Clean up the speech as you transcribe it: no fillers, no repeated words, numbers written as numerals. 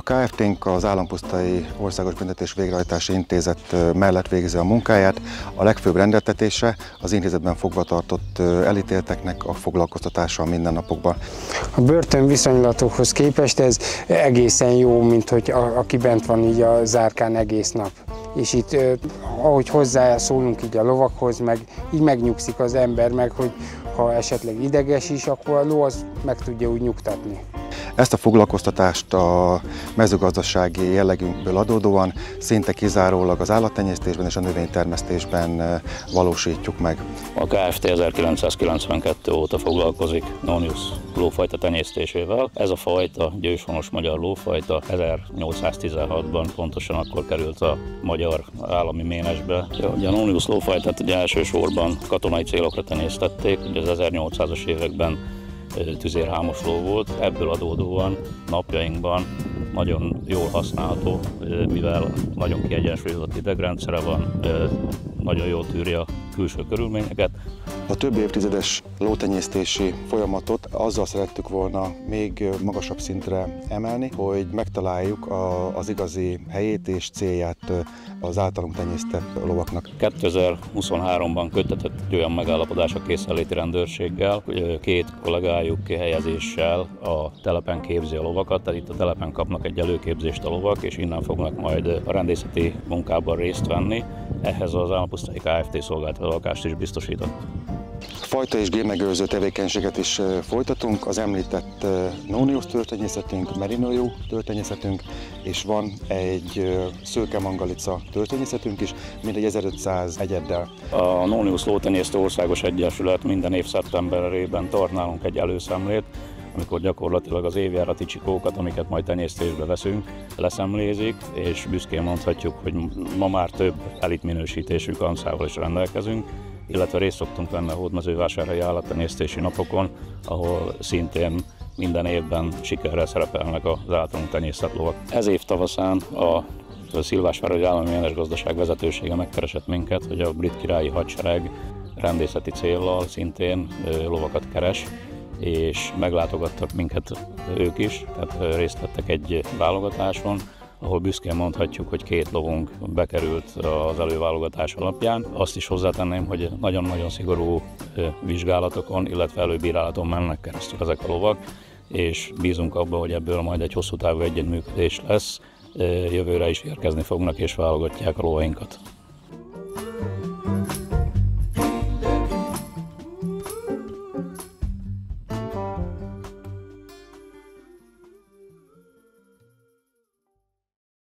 Kft-nk az Állampusztai Országos Büntetés Végrehajtási Intézet mellett végzi a munkáját. A legfőbb rendeltetése az intézetben fogva tartott elítélteknek a foglalkoztatása a mindennapokban. A börtönviszonylatokhoz képest ez egészen jó, mint hogy aki bent van így a zárkán egész nap. És itt, ahogy hozzászólunk így a lovakhoz, meg így megnyugszik az ember, meg hogy ha esetleg ideges is, akkor a ló az meg tudja úgy nyugtatni. Ezt a foglalkoztatást a mezőgazdasági jellegünkből adódóan szinte kizárólag az állattenyésztésben és a növénytermesztésben valósítjuk meg. A Kft. 1992 óta foglalkozik Nonius lófajta tenyésztésével. Ez a fajta, győshonos magyar lófajta, 1816-ban pontosan akkor került a magyar állami ménesbe. A Nonius lófajtát ugye elsősorban katonai célokra tenyésztették, ugye az 1800-as években tüzérhámos ló volt, ebből adódóan napjainkban nagyon jól használható, mivel nagyon kiegyensúlyozott idegrendszere van, nagyon jól tűri a külső körülményeket. A több évtizedes lótenyésztési folyamatot azzal szerettük volna még magasabb szintre emelni, hogy megtaláljuk az igazi helyét és célját az általunk tenyésztett lovaknak. 2023-ban köttetett egy olyan megállapodás a készenléti rendőrséggel, hogy két kollégájuk kihelyezéssel a telepen képzi a lovakat, tehát itt a telepen kapnak egy előképzést a lovak, és innen fognak majd a rendészeti munkában részt venni. Ehhez az Állampusztai Kft. Szolgáltatást is biztosított. Fajta és génmegőrző tevékenységet is folytatunk, az említett Nonius tőrtenyészetünk, Merino jó tőrtenyészetünk, és van egy szőke mangalica tőrtenyészetünk is, mindegy 1500 egyeddel. A Nonius Lótenyésztő Országos Egyesület minden év szeptemberében tart nálunk egy előszemlét, amikor gyakorlatilag az évjárati csikókat, amiket majd tenyésztésbe veszünk, leszemlézik, és büszkén mondhatjuk, hogy ma már több elitminősítésű kancával is rendelkezünk, illetve részt szoktunk venni a hódmezővásárhelyi állattenyésztési napokon, ahol szintén minden évben sikerrel szerepelnek az általunk tenyésztett lovak. Ez év tavaszán a Szilvásvárhelyi Állami Ménes Gazdaság vezetősége megkeresett minket, hogy a brit királyi hadsereg rendészeti céllal szintén lovakat keres, és meglátogattak minket ők is, tehát részt vettek egy válogatáson, ahol büszkén mondhatjuk, hogy két lovunk bekerült az előválogatás alapján. Azt is hozzátenném, hogy nagyon-nagyon szigorú vizsgálatokon, illetve előbírálaton mennek keresztül ezek a lovak, és bízunk abban, hogy ebből majd egy hosszú távú együttműködés lesz, jövőre is érkezni fognak és válogatják a lovainkat.